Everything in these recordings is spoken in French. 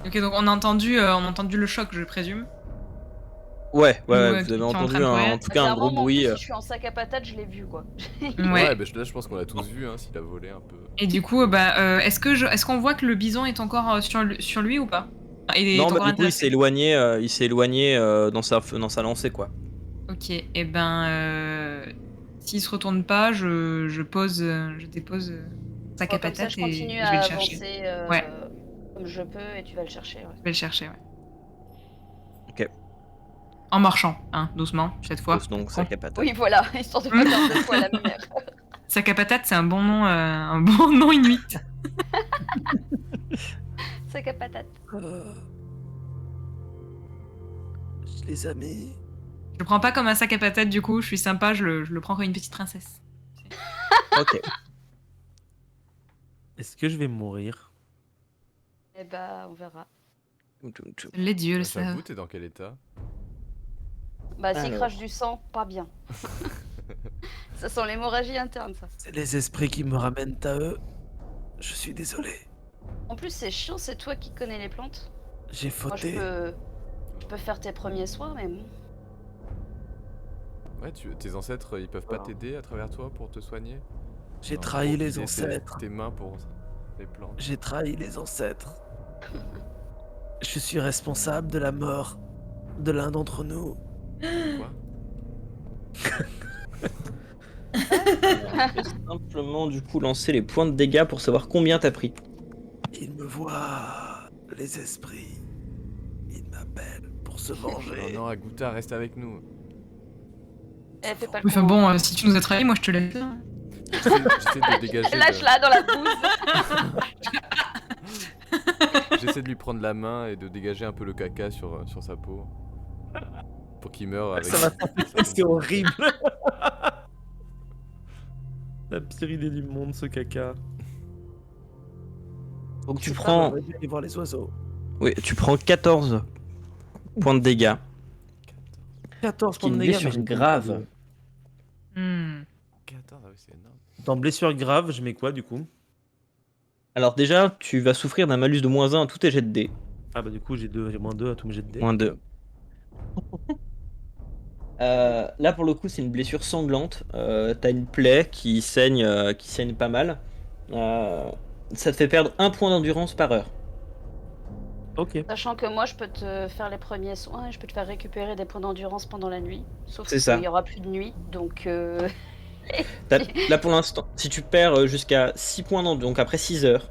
Ok, donc on a entendu le choc, je présume. Ouais, Ou vous qui avez est en train entendu de courir. en tout Bah, cas un gros clairement, moi en plus, bruit. si je suis en sac à patates, je l'ai vu quoi. Ouais. Bah là, je pense qu'on l'a tous vu, hein, s'il a volé un peu. Et du coup, est-ce qu'on voit que le bison est encore sur lui ou pas? Il est Non, bah encore du coup intéressé. il s'est éloigné dans sa lancée quoi. Ok, et s'il se retourne pas, je dépose sac à Moi, comme ça, patates je et continue je vais à le chercher. avancer Ouais, comme je peux et tu vas le chercher. Ouais. je vais le chercher, ouais. Ok. En marchant, hein, doucement, cette fois. Donc Con. sac à patate. Oui, voilà, histoire de pas faire deux fois la même erreur. Sac à patates, c'est un bon nom, un bon nom inuit. Sac à patates. Je les ai mis. Je le prends pas comme un sac à patates, du coup, je suis sympa, je le prends comme une petite princesse. Ok. Est-ce que je vais mourir? Eh bah, on verra. Les dieux le Bah, j'avoue, savent. t'es dans quel état? Bah, s'il Alors. crache du sang, pas bien. Ça sent l'hémorragie interne, ça. C'est les esprits qui me ramènent à eux. Je suis désolé. En plus, c'est chiant, c'est toi qui connais les plantes. J'ai Moi, je fauté. peux faire tes premiers soins, mais bon. Ouais, tes ancêtres, ils peuvent pas t'aider à travers toi pour te soigner? J'ai Genre, trahi pour les guider ancêtres. tes mains pour les plantes. J'ai trahi les ancêtres. Je suis responsable de la mort de l'un d'entre nous. Quoi? Je vais simplement du coup lancer les points de dégâts pour savoir combien t'as pris. Ils me voient, les esprits. Ils m'appellent pour se venger. Non, Agouta, reste avec nous. Elle fait pas le Oui, enfin con. bon, si tu nous as trahis, moi je te laisse. J'essaie de dégager. Lâche-la dans la bouse. J'essaie de lui prendre la main et de dégager un peu le caca sur sa peau. Pour qu'il meure avec. Ça va s'appliquer, c'est horrible. La pire idée du monde, ce caca. Donc tu C'est pas prends. vrai, aller voir les oiseaux. Oui, tu prends 14 points de dégâts. 14 Ce qui est points de une dégâts. blessure mais j'ai grave. 14, ah oui, c'est énorme. Dans blessure grave, je mets quoi du coup? Alors déjà, tu vas souffrir d'un malus de -1 à tous tes jets de dés. Ah bah du coup j'ai -2 à tous mes jets de dés. -2. Là pour le coup c'est une blessure sanglante. T'as une plaie qui saigne pas mal. Ça te fait perdre 1 point d'endurance par heure. Ok. Sachant que moi, je peux te faire les premiers soins et je peux te faire récupérer des points d'endurance pendant la nuit. Sauf C'est ça. qu'il y aura plus de nuit, donc... Là pour l'instant, si tu perds jusqu'à 6 points d'endurance, donc après 6 heures,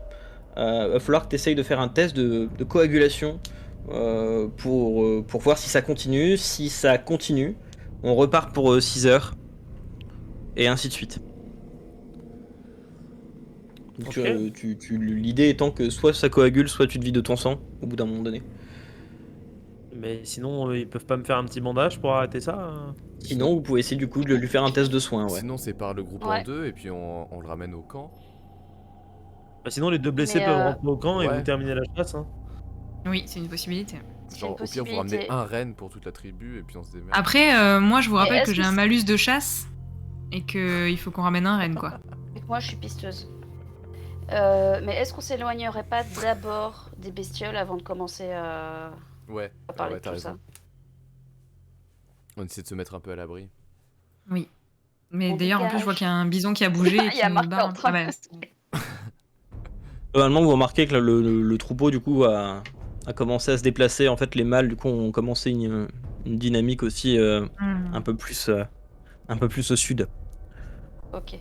va falloir que tu essayes de faire un test de coagulation pour voir si ça continue. Si ça continue, on repart pour 6 heures. Et ainsi de suite. Donc, Ok. l'idée étant que soit ça coagule, soit tu te vides de ton sang au bout d'un moment donné. Mais sinon ils peuvent pas me faire un petit bandage pour arrêter ça hein? Sinon, vous pouvez essayer du coup de lui faire un test de soin. Ouais. Sinon, sépare le groupe en Ouais. deux et puis on le ramène au camp. Bah, sinon les deux blessés Mais, peuvent rentrer au camp et ouais. vous terminer la chasse hein. Oui, c'est une possibilité. C'est Genre, une au pire, vous possibilité. ramenez un renne pour toute la tribu et puis on se démerde. Après, moi je vous rappelle est-ce que j'ai que un c'est- malus de chasse et qu'il faut qu'on ramène un renne, quoi. Et que moi, je suis pisteuse. Mais est-ce qu'on s'éloignerait pas d'abord des bestioles avant de commencer à Ouais, parler ouais, de t'as tout raison. ça? On essaie de se mettre un peu à l'abri. Oui. Mais On d'ailleurs, en plus, je vois dégage. qu'il y a un bison qui a bougé et Il y qui a nous Marc barre en un peu. train Ah de- bah, c'est bon. Globalement, vous remarquez que le troupeau du coup a commencé à se déplacer. En fait, les mâles du coup ont commencé une dynamique aussi un peu plus au sud. Ok.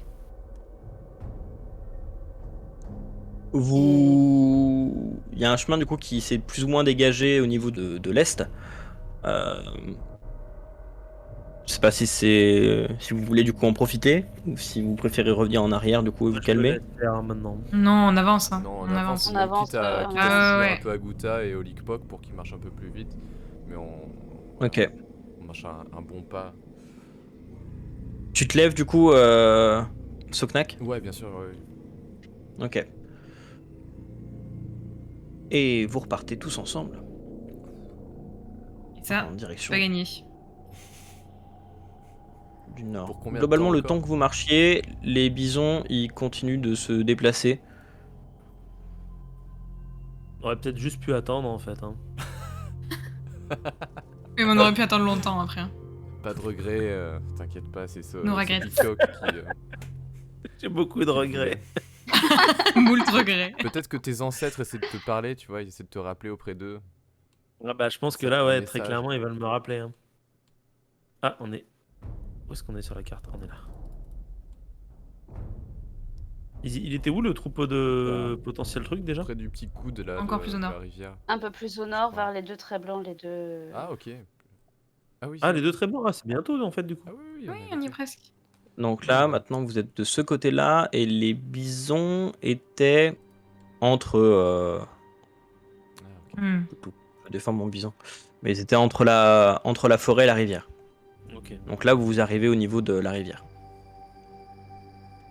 Il y a un chemin du coup qui s'est plus ou moins dégagé au niveau de l'est. Je sais pas si vous voulez du coup en profiter ou si vous préférez revenir en arrière du coup et vous Je me calmer. laisse faire maintenant. Non, on avance. Hein. Non, on avance. On avance, quitte à on quitte à avance. souffler Ouais. un peu à Gouta et au Likpok pour qu'ils marchent un peu plus vite. Mais Ok. on marche un bon pas. Tu te lèves du coup, Soknak. Ouais, bien sûr, ouais. Ok. Et vous repartez tous ensemble Et ça, en c'est direction pas gagné. du nord. Pour combien de Globalement, temps le encore temps que vous marchiez, les bisons ils continuent de se déplacer. On aurait peut-être juste pu attendre en fait. Hein. Mais on aurait pu attendre longtemps après. Hein. Pas de regret, t'inquiète pas, c'est ce, No ce regrets. peacock qui... J'ai beaucoup de regrets. Moult regrets. Peut-être que tes ancêtres essaient de te parler, tu vois, ils essaient de te rappeler auprès d'eux. Ah bah je pense que Ça là, fait un ouais, très message. clairement, ils veulent me rappeler. Hein. Ah, on est... Où est-ce qu'on est sur la carte? On est là. Il était où le troupeau de potentiel truc déjà? Près du petit coude là, Encore de, plus au de nord. la rivière. Un peu plus au nord, vers les deux traits blancs, les deux. Ah, ok. Ah oui, Ah, les deux très bons, ah, c'est bientôt en fait du coup. Ah oui, Oui, est on y est dessus. presque. Donc là, maintenant, vous êtes de ce côté-là, et les bisons étaient entre... Ah, ok. Hmm. Je défends mon bison. Mais ils étaient entre la forêt et la rivière. Ok. Donc là, vous arrivez au niveau de la rivière.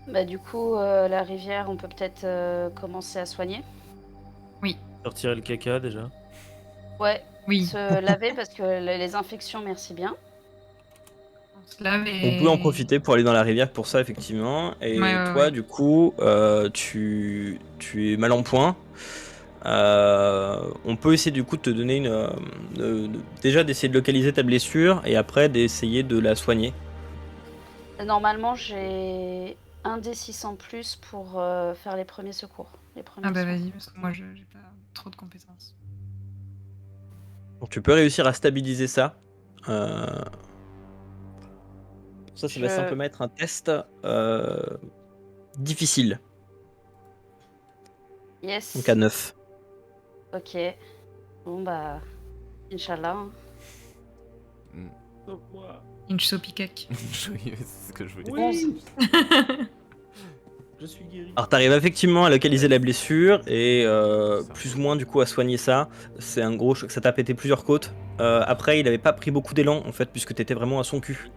Bah, du coup, la rivière, on peut peut-être commencer à soigner. Retirer le caca déjà. Ouais, Oui, se laver parce que les infections, merci bien. on se lave et... On peut en profiter pour aller dans la rivière pour ça, effectivement. Et Ouais, toi, ouais. du coup, tu es mal en point. On peut essayer du coup de te donner déjà d'essayer de localiser ta blessure et après d'essayer de la soigner. Normalement, j'ai un D6 en plus pour faire les premiers secours. Les premiers Ah bah soins. vas-y, parce que moi j'ai pas trop de compétences. Donc tu peux réussir à stabiliser ça. Pour ça va Je- simplement être un test difficile. Yes. Donc à 9. Ok. Bon bah, Inch'Allah. Hein. Hmm. Incho picac. Oui, c'est ce que je voulais dire. Oui. Je suis guéri. Alors t'arrives effectivement à localiser la blessure et Ça. plus ou moins du coup à soigner ça. C'est un gros choc, ça t'a pété plusieurs côtes. Après il avait pas pris beaucoup d'élan en fait puisque t'étais vraiment à son cul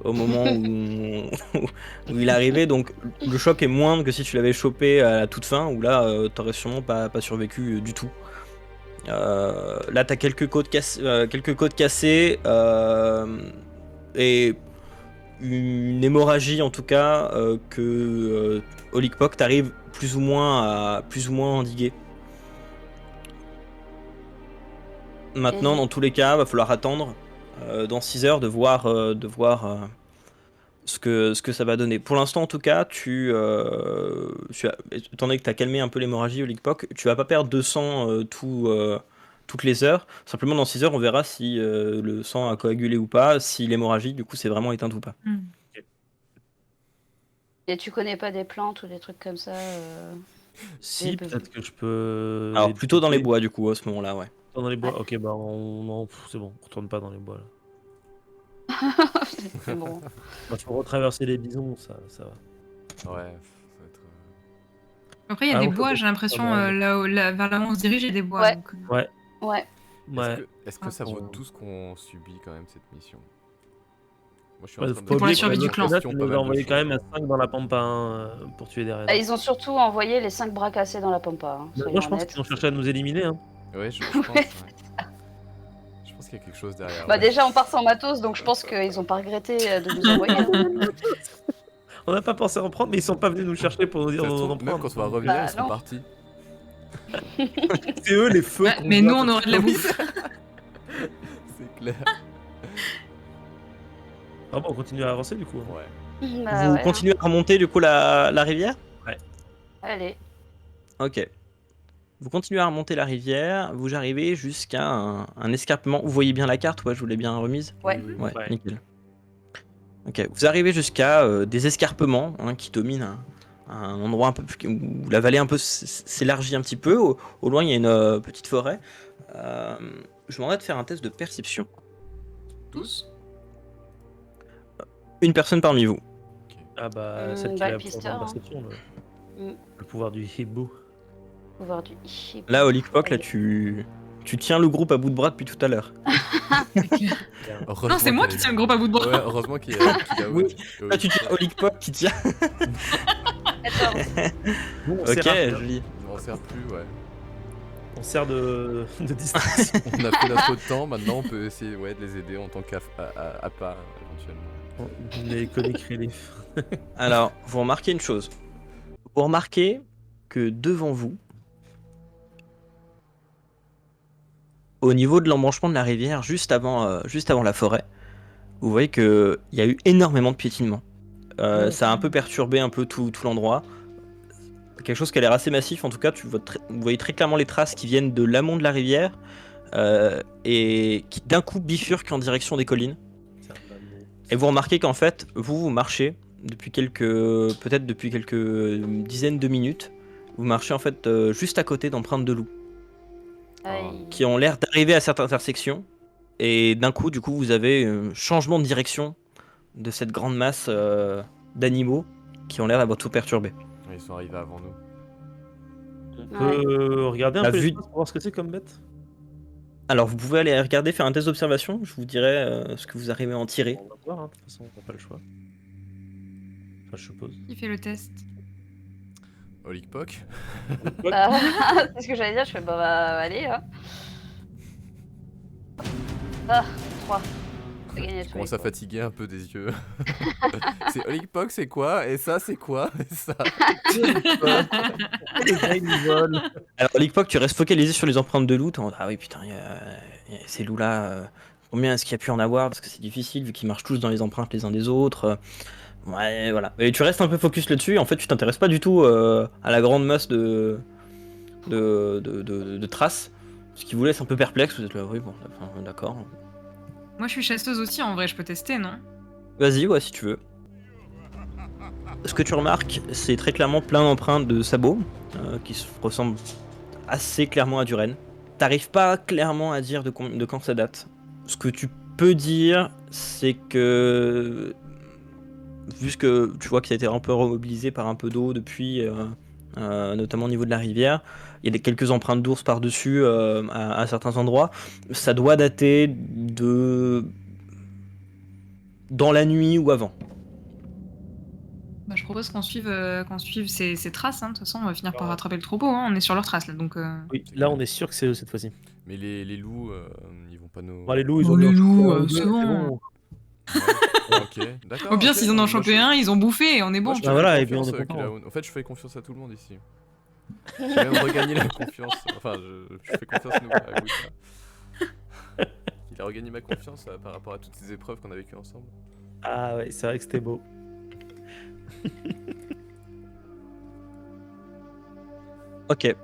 au moment où il est arrivé. Donc le choc est moindre que si tu l'avais chopé à la toute fin où là t'aurais sûrement pas survécu du tout. Là t'as quelques côtes cassées et une hémorragie en tout cas que Olikpok t'arrive plus ou moins à endiguer. Maintenant, Et- dans tous les cas, va falloir attendre dans 6 heures de voir, ce que ça va donner. Pour l'instant, en tout cas, étant donné que tu as calmé un peu l'hémorragie Olikpok, tu vas pas perdre de sang toutes les heures. Simplement, dans 6 heures, on verra si le sang a coagulé ou pas, si l'hémorragie, du coup, s'est vraiment éteinte ou pas. Hmm. Et tu connais pas des plantes ou des trucs comme ça Si, Et peut-être que je peux. Alors, les plutôt dans les piquer. bois, du coup, à ce moment-là, ouais. Dans les bois. Ok, bah non, c'est bon, on retourne pas dans les bois là. C'est bon. Bah, faut retraverser les bisons, ça va. Ouais, ça va être... Après, il y a Ah, des on peut bois, pas- j'ai l'impression, pas vers là où on se dirige, il y a des bois. Ouais. donc, Ouais, Ouais. ouais. Est-ce que ça vaut Ouais. tout ce qu'on subit quand même cette mission? Moi je suis Ouais, en faut train pas de pour la oublier que survie du l'autre clan. grenade, pas ils mal nous de ont envoyé quand choses. même à 5 dans la pampa pour tuer des Ah, rennes. ils ont surtout envoyé les 5 bras cassés dans la pampa. Hein, Moi, soyons je pense honnêtes. qu'ils ont cherché à nous éliminer. Hein. Ouais, je pense. Ouais. Je pense qu'il y a quelque chose derrière. Bah ouais. déjà on part sans matos, donc je pense qu'ils ont pas regretté de nous envoyer. Hein. On n'a pas pensé en prendre, mais ils sont pas venus nous chercher pour nous dire Ça se d'en trouve, même prendre. quand on va revenir, Bah, ils seront non. partis. C'est eux les feux. Ouais, qu'on mais voit nous, on quand- aurait de la Oui. bouffe. C'est clair. Ah bon, on continue à avancer du coup. Ouais. Bah Vous ouais, continuez à remonter du coup la rivière? hein. Allez. Ok. Vous continuez à remonter la rivière, vous arrivez jusqu'à un escarpement. Vous voyez bien la carte? Ouais, je vous l'ai bien remise. Ouais. Oui, oui, oui. Ouais, Ouais. nickel. Ok, vous arrivez jusqu'à des escarpements qui dominent un endroit un peu plus, où la vallée un peu s'élargit un petit peu. Au loin, il y a une petite forêt. Je vous demanderai de faire un test de perception. Tous. Une personne parmi vous. Ah bah, celle qui bah, a le le pouvoir pisteur, de hein. perception, Mm. le pouvoir du hibou. Pouvoir du hip. Là, au Lickpock, là, tu tiens le groupe à bout de bras depuis tout à l'heure. Non, c'est moi qui tiens le groupe à bout de bras. Ouais, heureusement qu'il a. Oui. Là, tu tiens au Lickpock qui tient. Attends. Nous, on Ok, sert à rien. joli. On sert plus, ouais. On sert de distraction. On a fait notre temps, maintenant on peut essayer de les aider en tant qu'à part éventuellement. Les comic relief. Alors, vous remarquez une chose. Vous remarquez que devant vous, au niveau de l'embranchement de la rivière, juste avant la forêt, vous voyez qu'il y a eu énormément de piétinement. Ça a un peu perturbé un peu tout l'endroit. Quelque chose qui a l'air assez massif, en tout cas, vous voyez très clairement les traces qui viennent de l'amont de la rivière et qui d'un coup bifurquent en direction des collines. Et vous remarquez qu'en fait, vous marchez peut-être depuis quelques dizaines de minutes. Vous marchez en fait juste à côté d'empreintes de loup Aïe. qui ont l'air d'arriver à certaines intersections. Et d'un coup, du coup, vous avez un changement de direction de cette grande masse d'animaux qui ont l'air d'avoir tout perturbé. Ils sont arrivés avant nous. On peut regarder un La peu vue- l'espace pour voir ce que c'est comme bête. Alors, vous pouvez aller regarder, faire un test d'observation. Je vous dirai ce que vous arrivez à en tirer. On va voir, hein, de toute façon, on n'a pas le choix. Enfin, je suppose. Qui fait le test? Olikpok. C'est ce que j'allais dire, je fais bah allez hein. Ah, 3. J'ai gagné à Je tous commence les à coups. fatiguer un peu des yeux. C'est Olikpok, c'est quoi? Et ça, c'est quoi? Et ça. Les gars, ils volent. Alors, Lickpock, tu restes focalisé sur les empreintes de loup. Ah oui, putain, il y a ces loups-là. Combien est-ce qu'il y a pu en avoir? Parce que c'est difficile vu qu'ils marchent tous dans les empreintes les uns des autres. Ouais, voilà. Et tu restes un peu focus là-dessus. En fait, tu t'intéresses pas du tout à la grande masse de traces. Ce qui vous laisse un peu perplexe. Vous êtes là, oui, bon, enfin, d'accord. Moi, je suis chasseuse aussi, en vrai, je peux tester, non? Vas-y, ouais, si tu veux. Ce que tu remarques, c'est très clairement plein d'empreintes de sabots qui ressemblent assez clairement à du renne. T'arrives pas clairement à dire de quand ça date. Ce que tu peux dire, c'est que vu que tu vois que ça a été un peu remobilisé par un peu d'eau depuis, notamment au niveau de la rivière, il y a quelques empreintes d'ours par-dessus à certains endroits. Ça doit dater de dans la nuit ou avant. Bah, je propose qu'on suive ces traces, hein. De toute façon, on va finir par rattraper le troupeau, hein. On est sur leurs traces, là, donc... Oui, là, on est sûr que c'est eux cette fois-ci. Mais les loups, ils vont pas nous. Bon, les loups, ils Oh, ont les bien loups, chopé un ou c'est deux, bon. Ok, d'accord. Au pire, ok. s'ils en ont chopé un, ils ont bouffé, et on est Moi, bon. je te Bah fais voilà, et puis confiance, on est content. Kilaun. En fait, je fais confiance à tout le monde ici. J'ai même regagné la confiance. Enfin, je fais confiance à vous. Il a regagné ma confiance par rapport à toutes ces épreuves qu'on a vécues ensemble. Ah ouais, c'est vrai que c'était beau. Ok.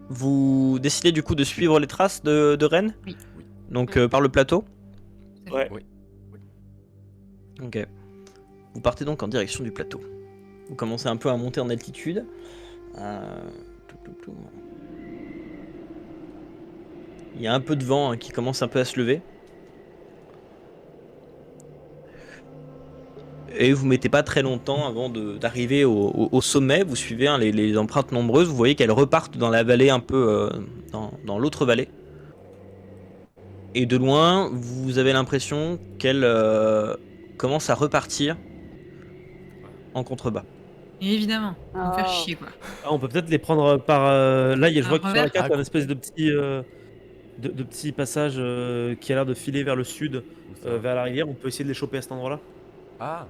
Vous décidez du coup de suivre les traces de Rennes? Oui. Oui. Donc par le plateau? Ouais. Oui. Ok. Vous partez donc en direction du plateau. Vous commencez un peu à monter en altitude. Il y a un peu de vent qui commence un peu à se lever. Et vous mettez pas très longtemps avant d'arriver au sommet. Vous suivez les empreintes nombreuses. Vous voyez qu'elles repartent dans la vallée un peu dans l'autre vallée. Et de loin, vous avez l'impression qu'elles commencent à repartir en contrebas. Et évidemment, on va faire Oh. chier, quoi. Ah, on peut peut-être les prendre par. Là, je vois que sur la revers. carte, il y a une espèce de complètement. petit, de petit passage qui a l'air de filer vers le sud, Où ça vers la rivière. On peut essayer de les choper à cet endroit-là. Ah.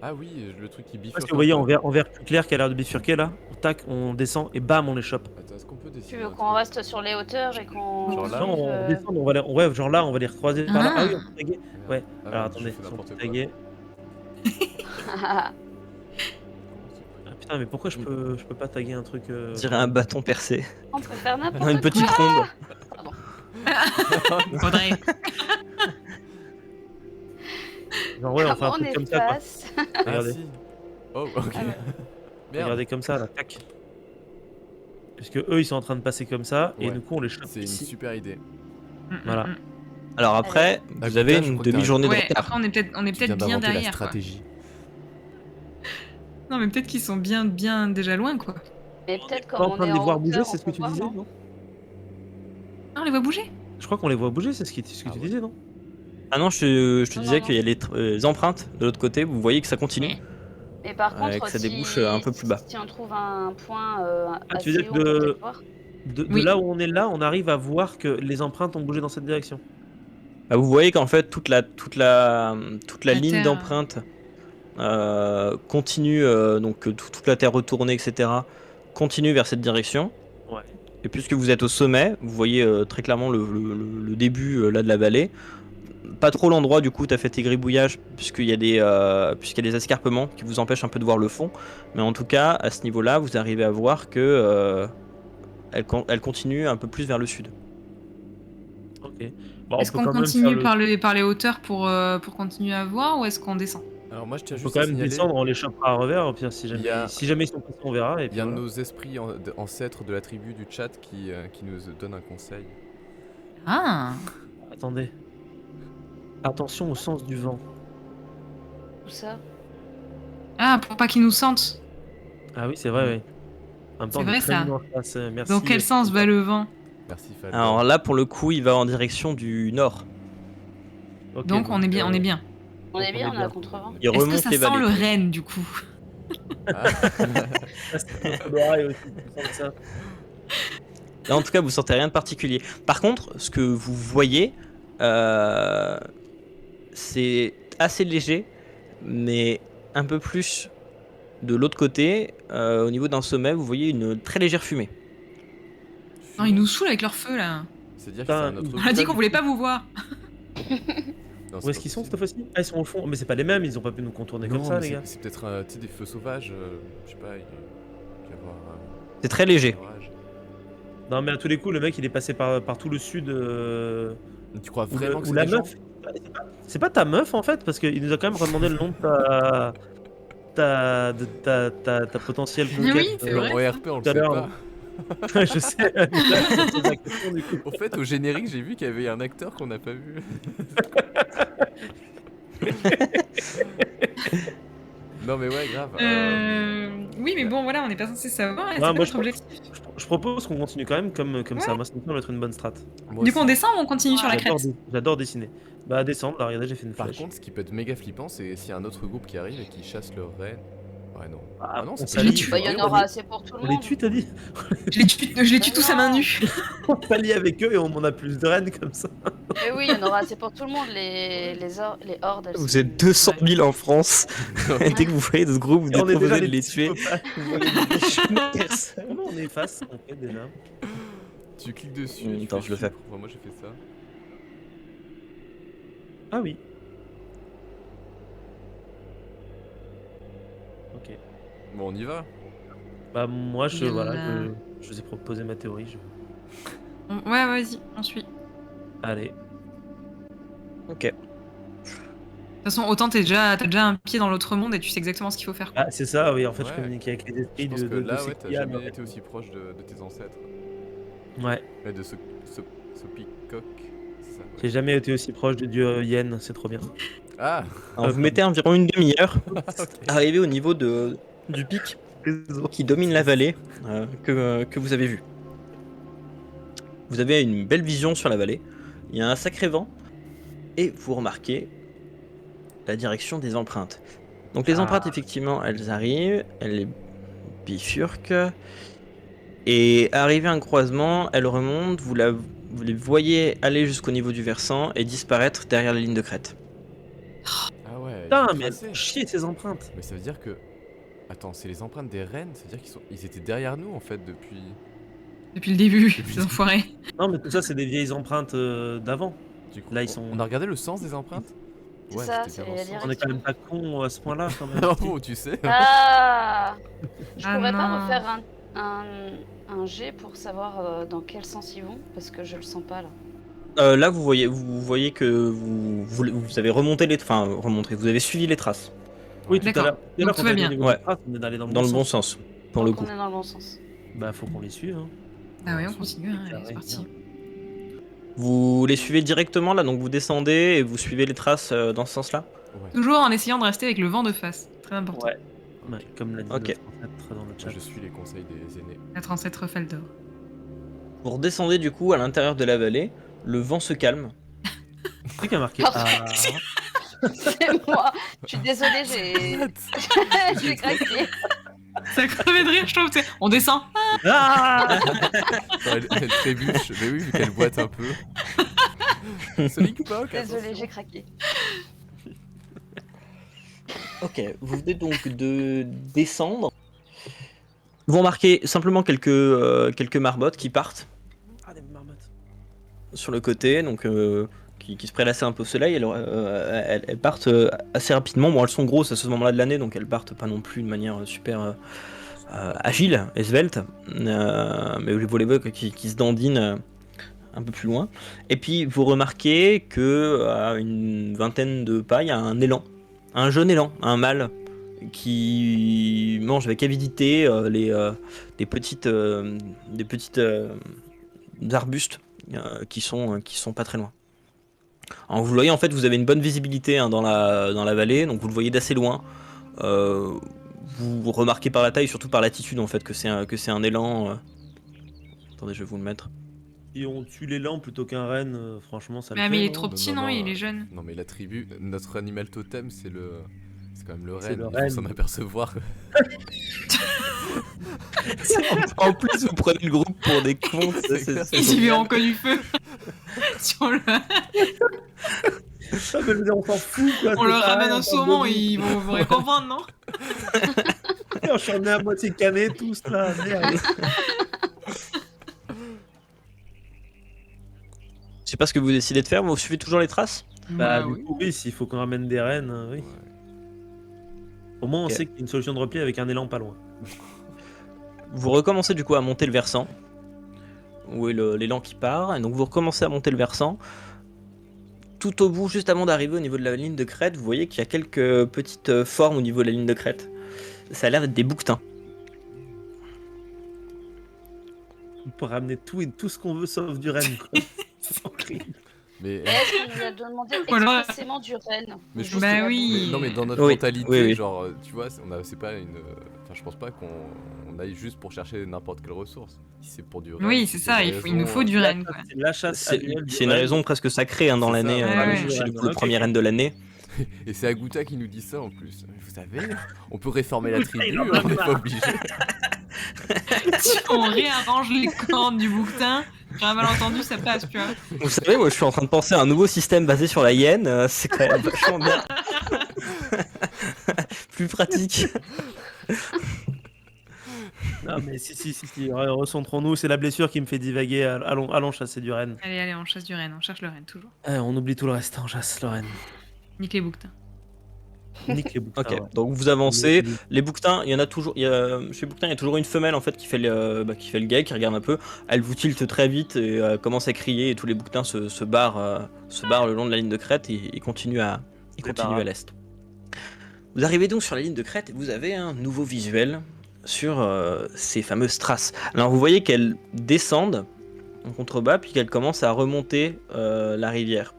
Ah oui, le truc qui Je sais bifurque. pas si vous voyez en vert plus clair qui a l'air de bifurquer là. Tac, on descend et bam, on les chope. Attends, est-ce qu'on peut Tu décider veux un qu'on truc reste sur les hauteurs et qu'on. Genre là, Non, on suive, descend, ouais, genre là, on va les recroiser par là. Ah oui, on peut taguer. Merde. Ouais, Ah, alors je attendez, fais si on n'importe peut quoi. taguer. Ah putain, mais pourquoi je peux pas taguer un truc On dirait un bâton percé. On peut faire Non, n'importe une petite quoi. ronde. Faudrait. Genre ouais, on fait un Comment truc comme ça quoi. efface Ah Regardez. si. Oh, ok. Ah ouais. Merde. Regardez comme ça là, tac. Parce que eux ils sont en train de passer comme ça et Ouais. du coup on les chope C'est une ici. super idée. Voilà. Alors après, Ah, vous avez putain, je une crois que t'as demi-journée de Ouais, retard. après, on est peut-être Tu viens bien d'inventer la derrière, quoi. stratégie. Non, mais peut-être qu'ils sont bien déjà loin, quoi. Mais On peut-être est pas comme en on train est de les en voir bouger, hauteur, c'est on ce que peut tu voir, disais, non non? Ah, on les voit bouger? Je crois qu'on les voit bouger, c'est ce que Ah tu ouais. disais, non? Ah non, je te Non, disais non, qu'il y a les empreintes de l'autre côté. Vous voyez que ça continue. Ouais. Mais par Ouais, contre, que ça si... débouche un peu plus bas. si on trouve un point Ah, tu veux assez dire haut, on peut que peut-être voir. de Oui. là où on est là, on arrive à voir que les empreintes ont bougé dans cette direction. Bah, vous voyez qu'en fait toute la La ligne terre. d'empreintes continue, donc toute la terre retournée, etc. continue vers cette direction. Ouais. Et puisque vous êtes au sommet, vous voyez très clairement le début là de la vallée. Pas trop l'endroit du coup, tu as fait tes gribouillages puisqu'il y a des escarpements qui vous empêchent un peu de voir le fond. Mais en tout cas, à ce niveau-là, vous arrivez à voir que elle continue un peu plus vers le sud. Ok. Bon, Est-ce on peut qu'on quand même continue faire par les hauteurs pour continuer à voir ou est-ce qu'on descend? Alors moi je tiens on peut juste quand à même signaler, descendre, on les chopera à revers, au pire, si Il y a- jamais ils sont passés, on verra. Et il puis y a un de voilà. nos esprits ancêtres de la tribu du chat qui nous donne un conseil. Ah! Attendez. Attention au sens du vent. Tout ça. Ah, pour pas qu'ils nous sentent. Ah oui, c'est vrai, oui. En même temps, C'est on est vrai, très ça. loin, merci. Dans quel sens va le vent? Merci Falcon. Alors là, pour le coup, il va en direction du nord. Ok, Donc on est bien, on est bien. On est Donc, bien, on est on est bien. à contre-vent. Il Est-ce que remonte ça les sent vallées. le renne du coup? Ah. L'oreille aussi, tu sens ça. Là, en tout cas, vous sentez rien de particulier. Par contre, ce que vous voyez, c'est assez léger, mais un peu plus de l'autre côté, au niveau d'un sommet, vous voyez une très légère fumée. Non, ils nous saoulent avec leur feu là. C'est-à-dire que c'est un Putain, autre On a groupe. dit qu'on voulait pas vous voir. Non, Où est-ce qu'ils sont cette fois-ci? Ah, ils sont au fond. Mais c'est pas les mêmes, ils ont pas pu nous contourner comme ça, les gars. C'est peut-être tu sais, des feux sauvages, je sais pas, il peut y avoir C'est très léger. un orage. Non, mais à tous les coups, le mec il est passé par tout le sud. Tu crois Ou, vraiment que ou c'est la des gens meuf. C'est pas ta meuf en fait, parce qu'il nous a quand même redemandé le nom de ta potentielle Mais oui, conquête. c'est En vrai. RP, on le Tout à sait l'heure, pas. Je sais. Là, je pose la question, du coup. Au fait, au générique, j'ai vu qu'il y avait un acteur qu'on n'a pas vu. Non mais ouais, grave. Oui, mais bon, voilà, on n'est pas censé savoir. Et Ouais, c'est pas moi, notre objectif. Je propose qu'on continue quand même comme ça. Moi, ça me semble être une bonne strat. moi Du coup, on aussi. descend ou on continue sur la J'adore crête? j'adore dessiner. Bah, descendre, là, regardez, j'ai fait une Par flèche. contre, ce qui peut être méga flippant, c'est s'il y a un autre groupe qui arrive et qui chasse leur reine. Ouais, non. Ah, non, on c'est s'allie. tue. Bah, il y en aura assez pour tout le On les monde. tue, t'as dit? Je les tue tous à main nue. On s'allie avec eux et on en a plus de reines comme ça. Mais oui, il y en aura assez pour tout le monde. Les hordes. elles Vous sont- êtes 200 000 en France. Et dès que vous voyez d'autres groupes, vous Et on est déjà proposez de les tuer. psychopathes. Vous voyez des chemins personnes. Comment on efface en fait déjà? Tu cliques dessus. et tu Attends, fais je le fais. suivre. Enfin, moi j'ai fait ça. Ah oui. Ok. Bon, on y va. Bah moi Il y en voilà, a- je vous ai proposé ma théorie. Ouais, vas-y, on suit. Allez. Ok. De toute façon, autant t'as déjà un pied dans l'autre monde et tu sais exactement ce qu'il faut faire. Quoi. Ah c'est ça, oui. En fait, je Ouais. communique avec les Je esprits pense de que là, ouais, t'as Sekia, jamais mais- été aussi proche de tes ancêtres. Ouais. Ouais, de ce Sopicoq. C'est ça, ouais. J'ai jamais été aussi proche du dieu Yen. C'est trop bien. Ah Alors, vous mettez environ une demi-heure, ok. arrivé au niveau du pic qui domine la vallée que vous avez vu. Vous avez une belle vision sur la vallée. Il y a un sacré vent et vous remarquez la direction des empreintes. Donc les Ah. empreintes, effectivement, elles arrivent, elles les bifurquent et arrivées à un croisement, elles remontent. Vous les voyez aller jusqu'au niveau du versant et disparaître derrière la ligne de crête. Ah ouais. Putain, ils ont mais elles tracé. font chier ces empreintes. Mais ça veut dire que. Attends, c'est les empreintes des reines, ça veut dire qu'ils étaient derrière nous en fait depuis. Depuis le début, Depuis ces le- enfoirés. Non, mais tout ça, c'est des vieilles empreintes d'avant. Du coup, Là, ils sont- on a regardé le sens des empreintes. C'est ça, c'était c'est bien dans le la sens. On est quand même pas con à ce point-là, quand même. Oh, tu sais. Ah Je Ah pourrais non. pas refaire un jet pour savoir dans quel sens ils vont parce que je le sens pas là. Là, vous voyez que vous avez remonté vous avez suivi les traces Oui, tout à D'accord. l'heure. Donc tout va bien. Ouais. On est allé dans le dans le bon bon sens. sens, pour le Donc coup. on est dans le bon sens. Bah, faut qu'on les suive. Hein. Ah ouais, on continue, hein, allez, Ouais, c'est parti. bien. Vous les suivez directement là, donc vous descendez et vous suivez les traces dans ce sens-là. Ouais. Toujours en essayant de rester avec le vent de face. Très important. Ouais. Ouais, comme l'a dit Ok. notre ancêtre dans le chat. Je suis les conseils des aînés. Notre ancêtre Faldor. Vous redescendez du coup à l'intérieur de la vallée, le vent se calme. C'est qui a marqué Pardon. Ah. C'est moi. Je suis désolée, j'ai j'ai craqué. Ça crevait de rire, je trouve. On descend. Ah Elle trébuche, mais oui, vu qu'elle boite un peu. Sonic Pock, Désolée, j'ai craqué. Ok, vous venez donc de descendre. Vous remarquez simplement quelques marmottes qui partent Ah, des marmottes. sur le côté, donc qui se prélassaient un peu au soleil. Elles partent assez rapidement. Bon, elles sont grosses à ce moment-là de l'année, donc elles partent pas non plus de manière super agile et svelte. Mais vous les voyez qui se dandinent un peu plus loin. Et puis vous remarquez que à une vingtaine de pas, il y a un jeune élan, un mâle qui mange avec avidité des petites arbustes qui sont pas très loin. Alors vous le voyez, en fait, vous avez une bonne visibilité dans la vallée, donc vous le voyez d'assez loin. Vous remarquez par la taille, surtout par l'attitude en fait, que c'est un élan. Attendez, je vais vous le mettre. Si on tue l'élan plutôt qu'un renne, franchement, ça le Mais fait. il est non trop petit, non, il est jeune. Non, mais la tribu, notre animal totem, c'est quand même le C'est renne. le Il faut renne. s'en apercevoir. En plus, vous prenez le groupe pour des cons. Il s'y met en du feu. Sur le... Ah, mais je veux dire, on s'en fout, quoi. On c'est leur pareil, ramène on un s'en saumon, fout. ils vont comprendre, non? On s'en est à moitié canés tous là, merde. Je sais pas ce que vous décidez de faire, vous suivez toujours les traces. Bah, Bah du oui. coup, oui, s'il faut qu'on ramène des rennes, oui. Ouais. Au moins, on Ok. sait qu'il y a une solution de repli avec un élan pas loin. Vous recommencez du coup à monter le versant. Où est l'élan qui part. Et donc vous recommencez à monter le versant. Tout au bout, juste avant d'arriver au niveau de la ligne de crête, vous voyez qu'il y a quelques petites formes au niveau de la ligne de crête. Ça a l'air d'être des bouquetins. On peut ramener tout ce qu'on veut sauf du renne, quoi. C'est horrible. Mais, Est-ce qu'on nous a demandé Voilà. expressément du renne mais je ou pense juste Bah de la oui. bouffe mais- non, mais dans notre Oui, mentalité, oui, oui. genre, tu vois, c'est pas une. Enfin, je pense pas qu'on aille juste pour chercher n'importe quelle ressource. Si c'est pour du renne, Oui, si c'est ça, une il nous faut raison, du renne, quoi. C'est la chasse C'est annuelle du c'est une renne. raison presque sacrée dans C'est l'année. ça. Ouais, D'aller ouais. chercher le Ok. premier reine de l'année. Et c'est Agouta qui nous dit ça en plus. Vous savez, on peut réformer la tribu, Il en on a n'est pas obligé. Si on réarrange les cornes du bouquetin, j'ai un malentendu, ça passe, tu vois. Vous savez, moi je suis en train de penser à un nouveau système basé sur la hyène. C'est quand même vachement bien. Plus pratique. Non, mais si, recentrons-nous, c'est la blessure qui me fait divaguer. Allons chasser du renne. Allez, on chasse du renne, on cherche le renne, toujours. On oublie tout le reste, on chasse le renne. Nique les bouquetins. Nique les bouquetins. Ok, ouais. donc vous avancez. Les bouquetins, il y en a toujours. Chez les bouquetins, il y a toujours une femelle en fait qui fait le guet, qui regarde un peu. Elle vous tilte très vite et commence à crier et tous les bouquetins se barrent le long de la ligne de crête et continuent à l'est. Vous arrivez donc sur la ligne de crête et vous avez un nouveau visuel sur ces fameuses traces. Alors vous voyez qu'elles descendent en contrebas puis qu'elles commencent à remonter la rivière.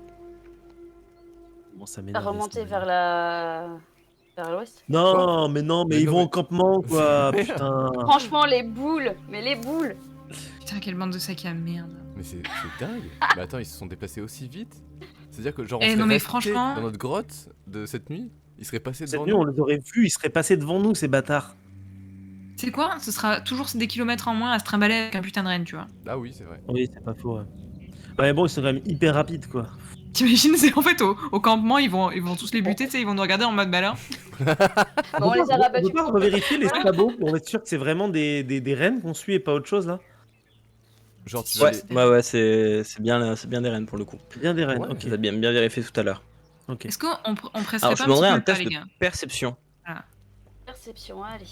Bon, ça À m'énerve, remonter ça vers l'ouest. Non, mais Mais ils non, vont mais- au campement, quoi. Merde. Putain. Franchement, les boules, mais les boules. Putain, quelle bande de sacs à merde. Mais c'est dingue. Mais attends, ils se sont déplacés aussi vite. C'est-à-dire que genre on Eh, serait non, mais resté franchement- dans notre grotte de cette nuit, ils seraient passés Cette devant nuit, nous. on les aurait vus, ils seraient passés devant nous, ces bâtards. C'est quoi? Ce sera toujours des kilomètres en moins à se trimballer avec un putain de renne, tu vois. Ah oui, c'est vrai. Oui, c'est pas faux. Ouais. Ouais, bon, ils sont quand même hyper rapides, quoi. T'imagines, c'est en fait au campement, ils vont tous les buter, tu sais, ils vont nous regarder en mode malin. Bon, on les a rabattus. On peut pas revérifier les sabots pour être sûr que c'est vraiment des rennes qu'on suit et pas autre chose, là. Genre tu vas Ouais, ouais, c'est bien des rennes pour le coup. C'est bien des rennes, Ouais. ok. Ça a bien vérifié tout à l'heure. Ok. Est-ce qu'on presserait Alors je pas vous un petit demanderai peu un le pas, test les de gars? perception. Perception, allez.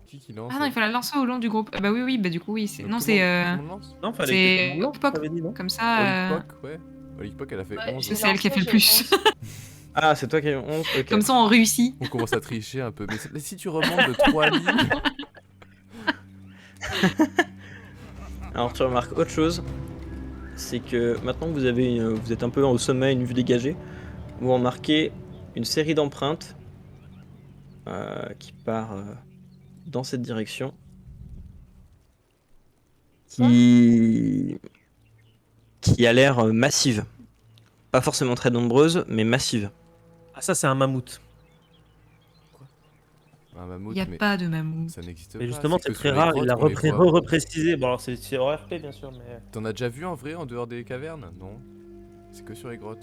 qui lance. Ah non, il faut la lancer au long du groupe. Bah oui, bah du coup, oui. C'est... Donc, Non, tout c'est. le monde lance Non, fallait C'est que tout le monde Olikpok. t'avais dit, non Comme ça. Olikpok, ouais. Olikpok, elle a fait Ouais, 11. j'ai C'est elle qui a fait le lancé, plus. Ah, c'est toi qui as eu 11. Ok. Comme ça, on réussit. On commence à tricher un peu. Mais si tu remontes de 3 lignes. Alors tu remarques autre chose, c'est que maintenant que vous êtes un peu au sommet, une vue dégagée, vous remarquez une série d'empreintes qui part dans cette direction, qui a l'air massive. Pas forcément très nombreuse, mais massive. Ah, ça, c'est un mammouth. Un mammouth, Il n'y a mais pas de mammouth. ça n'existe pas. Mais justement, c'est que très sur les rare, grottes il l'a qu'on les voit. reprécisé. Bon, alors, c'est ORP, bien sûr, mais. T'en as déjà vu en vrai en dehors des cavernes? Non. C'est que sur les grottes.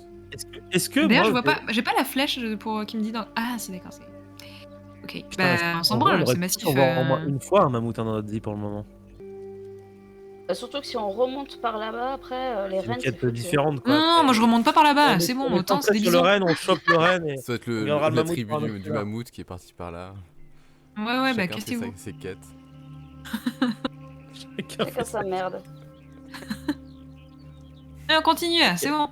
Est-ce que D'ailleurs, moi, je vois pas. J'ai pas la flèche pour qui me dit dans. Ah, si, d'accord, c'est. Ok, Putain, bah on s'en en vrai, branle, on aurait c'est pu massif. en voir au moins une fois un mammouth dans notre vie pour le moment. Surtout que si on remonte par là-bas, après, les C'est une rennes, c'est quête foutu. différente, Non, quoi. non, moi je remonte pas par là-bas, c'est bon, On est autant c'est centré des sur le bisons. renne, on chope le renne et Ça doit être on gardera le la mammouth tribu pour un autre du fois. mammouth qui est parti par là. Ouais, bah Chacun fait cassez-vous. ses quêtes. Chacun sa merde. On continue, là, c'est bon.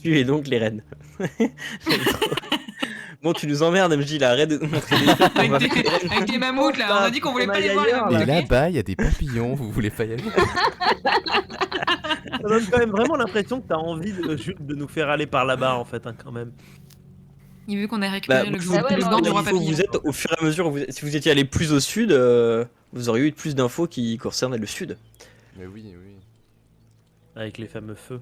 Tu es donc les rennes. Bon, tu nous emmerdes, MJ, là, arrête de nous montrer des trucs. On va Avec faire des rennes. avec les mammouths là, on a dit qu'on voulait On pas aille les voir les ailleurs, mammouths. là. Mais ok là-bas, il y a des papillons, vous voulez pas y aller? Ça donne quand même vraiment l'impression que t'as envie de nous faire aller par là-bas, en fait, hein, quand même. Il veut qu'on ait récupéré Bah, le vous- Ah ouais, le moi, gant du il roi faut que papillon. vous êtes au fur et à mesure, si vous étiez allé plus au sud, vous auriez eu plus d'infos qui concernaient le sud. Mais oui, oui. Avec les fameux feux.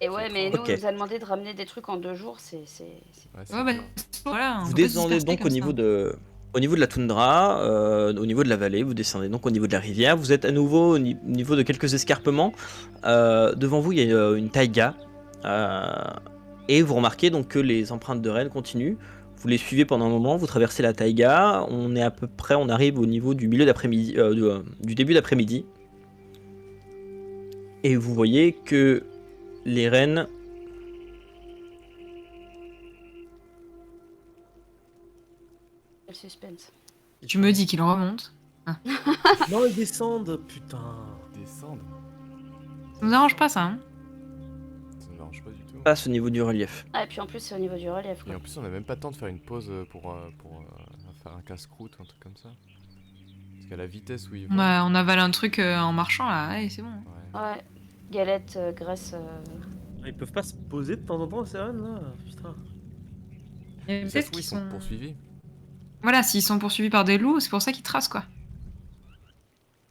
Et ouais, mais nous, Ok. on nous a demandé de ramener des trucs en 2 jours, c'est... Ouais, c'est Ouais, bah bien. voilà. on Vous peut pas se descendez disperser donc comme au ça. niveau de la toundra, au niveau de la vallée, vous descendez donc au niveau de la rivière. Vous êtes à nouveau au niveau de quelques escarpements. Devant vous, il y a une taïga. Et vous remarquez donc que les empreintes de rennes continuent. Vous les suivez pendant un moment, vous traversez la taïga. On est à peu près, on arrive au niveau du milieu d'après-midi, du début d'après-midi. Et vous voyez que les rennes Quel suspense. Tu me dis qu'il remonte. Non, ils descendent, putain. Descendre. Ça nous arrange pas ça, hein. Ça ne m'arrange pas du tout. passent au niveau du relief. Ah, et puis en plus, c'est au niveau du relief, Et quoi. en plus, on a même pas le temps de faire une pause pour faire un casse-croûte ou un truc comme ça. Parce qu'à la vitesse où il va. On avale un truc en marchant là, allez, c'est bon. Ouais. Ouais. Galette, graisse... Ils peuvent pas se poser de temps en temps, ces rennes, là. Putain. Et Ça se peut-être trouve, qu'ils ils sont poursuivis. Voilà, s'ils sont poursuivis par des loups, c'est pour ça qu'ils tracent quoi.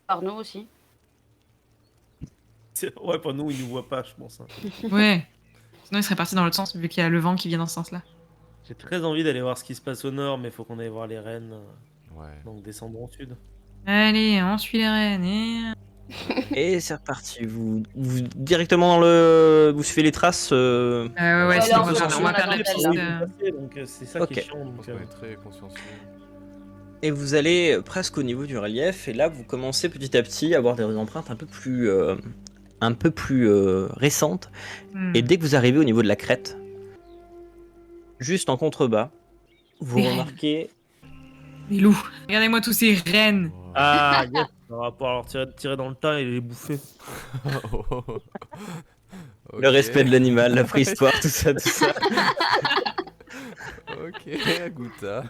Par nous aussi. Ouais, pour nous, ils nous voient pas, je pense, hein. Ouais. Sinon ils seraient partis dans l'autre sens vu qu'il y a le vent qui vient dans ce sens-là. J'ai très envie d'aller voir ce qui se passe au nord, mais faut qu'on aille voir les rennes. Ouais. Donc descendons au sud. Allez, on suit les rennes et... Et c'est reparti. Vous directement dans le, vous suivez les traces. ouais, Ouais, sinon là, on on va se on va retrouve perdre la dans piste. la Oui, ils vont passer, donc c'est ça qui est Ok. chiant. Je Donc, pense qu'on est très consciencieux. Et vous allez presque au niveau du relief. Et là, vous commencez petit à petit à avoir des empreintes un peu plus récentes. Hmm. Et dès que vous arrivez au niveau de la crête, juste en contrebas, vous Des rennes. remarquez. Les loups. Regardez-moi tous ces rennes. Wow. Ah, yes, on va pouvoir leur tirer dans le tas et les bouffer. Le respect de l'animal, la préhistoire, tout ça, tout ça. Ok, Agouta.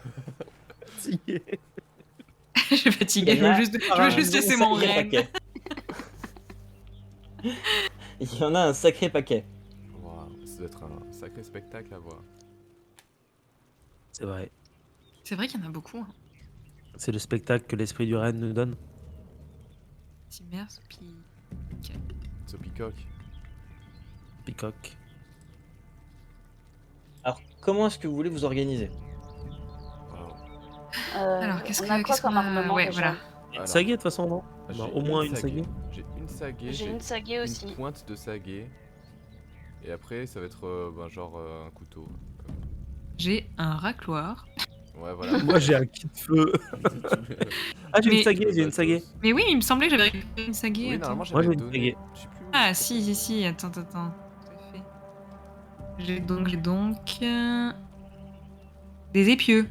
Je suis fatiguée, je veux juste laisser mon sacré renne. paquet. Il y en a un sacré paquet. Wow, ça doit être un sacré spectacle à voir. C'est vrai. C'est vrai qu'il y en a beaucoup. Hein. C'est le spectacle que l'esprit du renne nous donne. Timers, puis... Ce peacock. Peacock. Alors, comment est-ce que vous voulez vous organiser? Wow. Alors, qu'est-ce on a que- quoi qu'est-ce comme qu'on a armement Ouais, déjà voilà. Une Alors, saguée de toute façon, non j'ai Bah, au moins une saguée. J'ai une saguée. J'ai une saguée une aussi. pointe de saguée. Et après, ça va être genre un couteau. comme- J'ai un racloir. Ouais, voilà. Moi j'ai un kit de feu. Ah, j'ai Mais- une saguée, j'ai une saguée. Mais oui, il me semblait que j'avais récupéré une saguée. Oui, attends. normalement, Moi, j'avais j'ai une donné. saguée. Je sais plus où. Ah, si, attends. Tout à fait. J'ai donc... des épieux.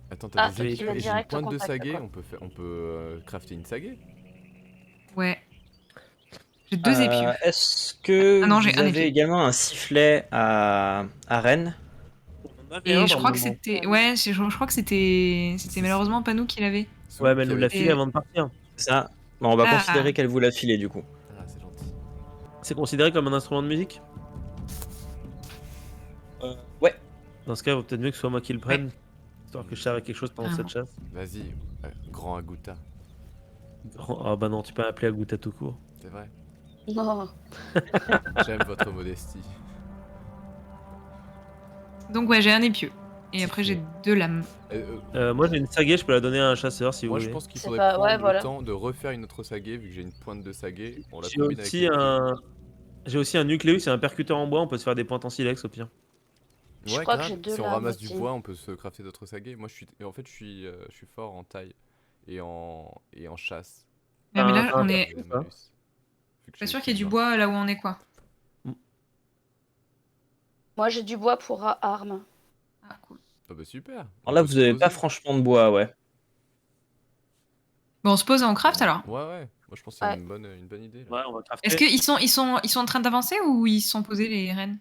Attends, t'as Ah, des tu épieux vas et j'ai une direct au pointe de contact, saguée. quoi. On peut crafter une saguée. Ouais. J'ai deux épieux. Est-ce que Ah non, j'ai vous un avez épieu. également un sifflet à Rennes? Et je crois que c'était... Ouais, je crois que c'était malheureusement pas nous qui l'avait. Celui Ouais, mais elle qui nous l'a avait- filé avant de partir. Ça, bon, on va Ah. considérer qu'elle vous l'a filé du coup. Ah, c'est gentil. C'est considéré comme un instrument de musique? Ouais. Dans ce cas, il vaut peut-être mieux que ce soit moi qui le prenne. Histoire que je serve à quelque chose pendant Ah cette non. chasse. Vas-y, grand Agouta. Ah bah non, tu peux m'appeler Agouta tout court. C'est vrai. Non. J'aime votre modestie. Donc ouais, j'ai un épieu. Et après j'ai deux lames. Moi j'ai une saguée, je peux la donner à un chasseur si vous Moi, je voulez. pense qu'il C'est faudrait pas- prendre ouais, le voilà. temps de refaire une autre saguée, vu que j'ai une pointe de saguée. On la J'ai combine avec aussi le- un... J'ai aussi un nucléus et un percuteur en bois, on peut se faire des pointes en silex au pire. Je Ouais, crois que grave. j'ai 2 Si on larmes ramasse du aussi. bois, on peut se crafter d'autres saguets. Moi, en fait, je suis fort en taille et en chasse. Ah, mais là, T'as un on est J'ai la ça. malus. Vu que pas j'ai sûr aucune qu'il y ait du main. bois là où on est, quoi. Moi, j'ai du bois pour armes. Ah, cool. Ah bah super. Alors là, peut vous se avez pas poser. franchement de bois, ouais. Bon, on se pose et on craft alors. Ouais, ouais. Moi, je pense que c'est Ouais. une bonne idée. Là. Ouais, on va Est-ce crafter. qu'ils sont en train d'avancer ou ils se sont posés les rennes?